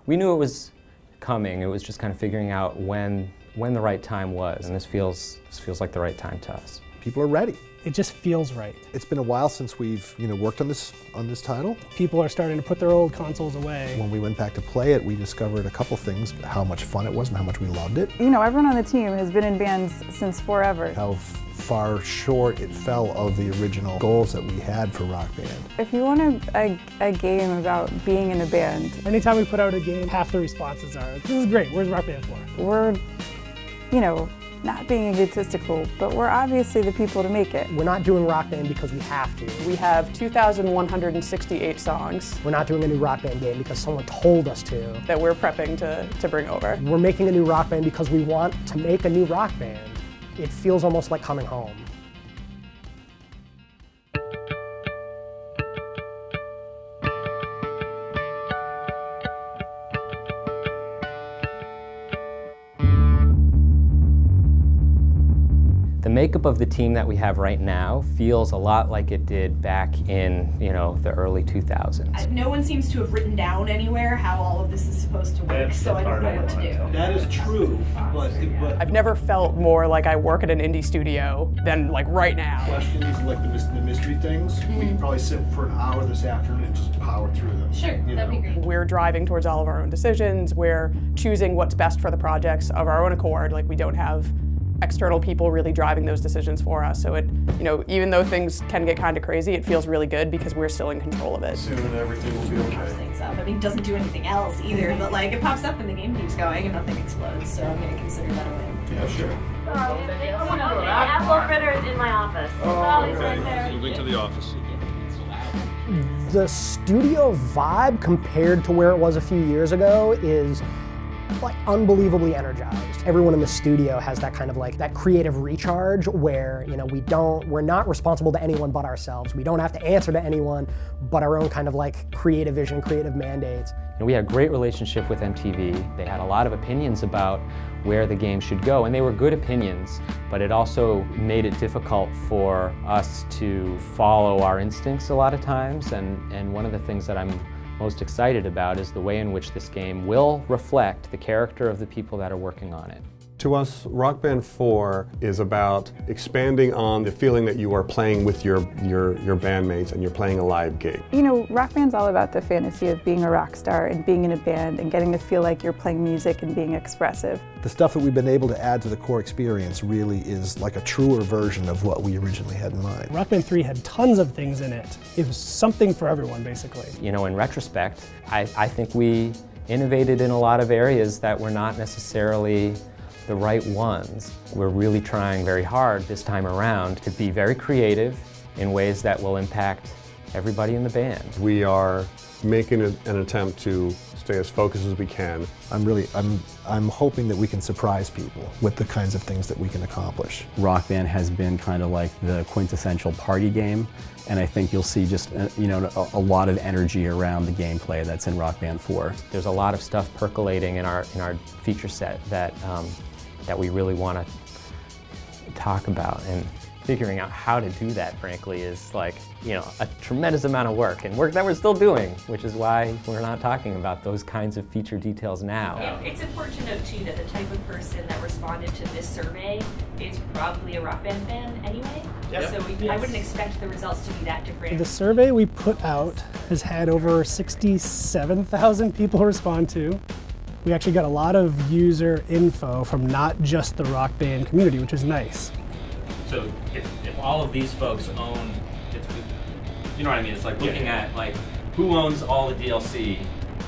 We knew it was coming. It was just kind of figuring out when the right time was, and this feels like the right time to us. People are ready. It just feels right. It's been a while since we've worked on this title. People are starting to put their old consoles away. When we went back to play it, we discovered a couple things, how much fun it was and how much we loved it. You know, everyone on the team has been in bands since forever. How far short it fell of the original goals that we had for Rock Band. If you want a game about being in a band. Anytime we put out a game, half the responses are, this is great, where's Rock Band for? We're, you know, not being egotistical, but we're obviously the people to make it. We're not doing Rock Band because we have to. We have 2,168 songs. We're not doing a new Rock Band game because someone told us to. That we're prepping to bring over. We're making a new Rock Band because we want to make a new Rock Band. It feels almost like coming home. The makeup of the team that we have right now feels a lot like it did back in, the early 2000s. No one seems to have written down anywhere how all of this is supposed to work, so I don't know what to do. That is true, but I've never felt more like I work at an indie studio than like right now. Questions like the mystery things, we can probably sit for an hour this afternoon and just power through them. Sure, that'd be great. We're driving towards all of our own decisions. We're choosing what's best for the projects of our own accord. Like, we don't have external people really driving those decisions for us. So even though things can get kind of crazy, it feels really good because we're still in control of it. Soon everything will be okay. Things up. I mean, it doesn't do anything else either, but like it pops up and the game keeps going and nothing explodes. So I'm going to consider that a win. Yeah, sure. Apple fritters in my office. Oh, okay. Right Moving to the office. The studio vibe compared to where it was a few years ago is like unbelievably energized. Everyone in the studio has that kind of like that creative recharge where, we're not responsible to anyone but ourselves. We don't have to answer to anyone but our own kind of like creative vision, creative mandates. We had a great relationship with MTV. They had a lot of opinions about where the game should go, and they were good opinions, but it also made it difficult for us to follow our instincts a lot of times, and one of the things that I'm most excited about is the way in which this game will reflect the character of the people that are working on it. To us, Rock Band 4 is about expanding on the feeling that you are playing with your bandmates and you're playing a live gig. Rock Band's all about the fantasy of being a rock star and being in a band and getting to feel like you're playing music and being expressive. The stuff that we've been able to add to the core experience really is like a truer version of what we originally had in mind. Rock Band 3 had tons of things in it. It was something for everyone, basically. In retrospect, I think we innovated in a lot of areas that were not necessarily the right ones. We're really trying very hard this time around to be very creative in ways that will impact everybody in the band. We are making an attempt to stay as focused as we can. I'm hoping that we can surprise people with the kinds of things that we can accomplish. Rock Band has been kind of like the quintessential party game, and I think you'll see just a lot of energy around the gameplay that's in Rock Band 4. There's a lot of stuff percolating in our feature set that we really want to talk about, and figuring out how to do that, frankly, is like, a tremendous amount of work, and work that we're still doing, which is why we're not talking about those kinds of feature details now. It's important to note, too, that the type of person that responded to this survey is probably a Rock Band fan anyway. Yep. So I wouldn't expect the results to be that different. The survey we put out has had over 67,000 people respond to. We actually got a lot of user info from not just the Rock Band community, which is nice. So if all of these folks own, you know what I mean? It's like looking at like who owns all the DLC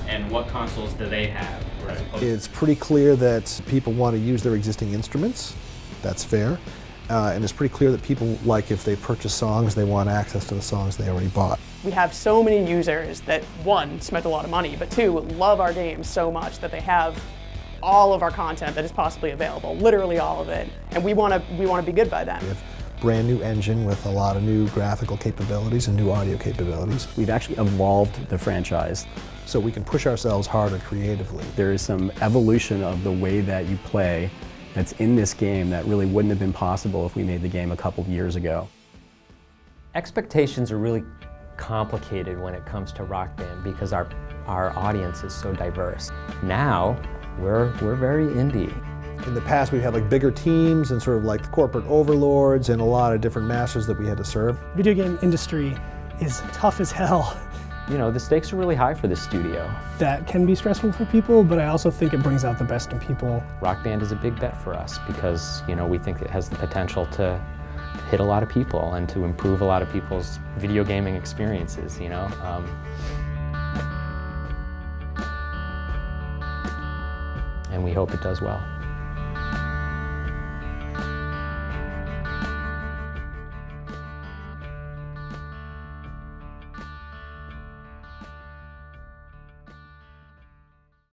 and what consoles do they have. It's pretty clear that people want to use their existing instruments. That's fair. And it's pretty clear that people, like, if they purchase songs, they want access to the songs they already bought. We have so many users that, one, spent a lot of money, but two, love our games so much that they have all of our content that is possibly available, literally all of it, and we want to be good by them. We have a brand new engine with a lot of new graphical capabilities and new audio capabilities. We've actually evolved the franchise. So we can push ourselves harder creatively. There is some evolution of the way that you play that's in this game that really wouldn't have been possible if we made the game a couple of years ago. Expectations are really complicated when it comes to Rock Band because our our audience is so diverse. Now, we're very indie. In the past, we've had like bigger teams and sort of like the corporate overlords and a lot of different masters that we had to serve. Video game industry is tough as hell. You know, the stakes are really high for this studio. That can be stressful for people, but I also think it brings out the best in people. Rock Band is a big bet for us because, you know, we think it has the potential to hit a lot of people and to improve a lot of people's video gaming experiences, you know. And we hope it does well.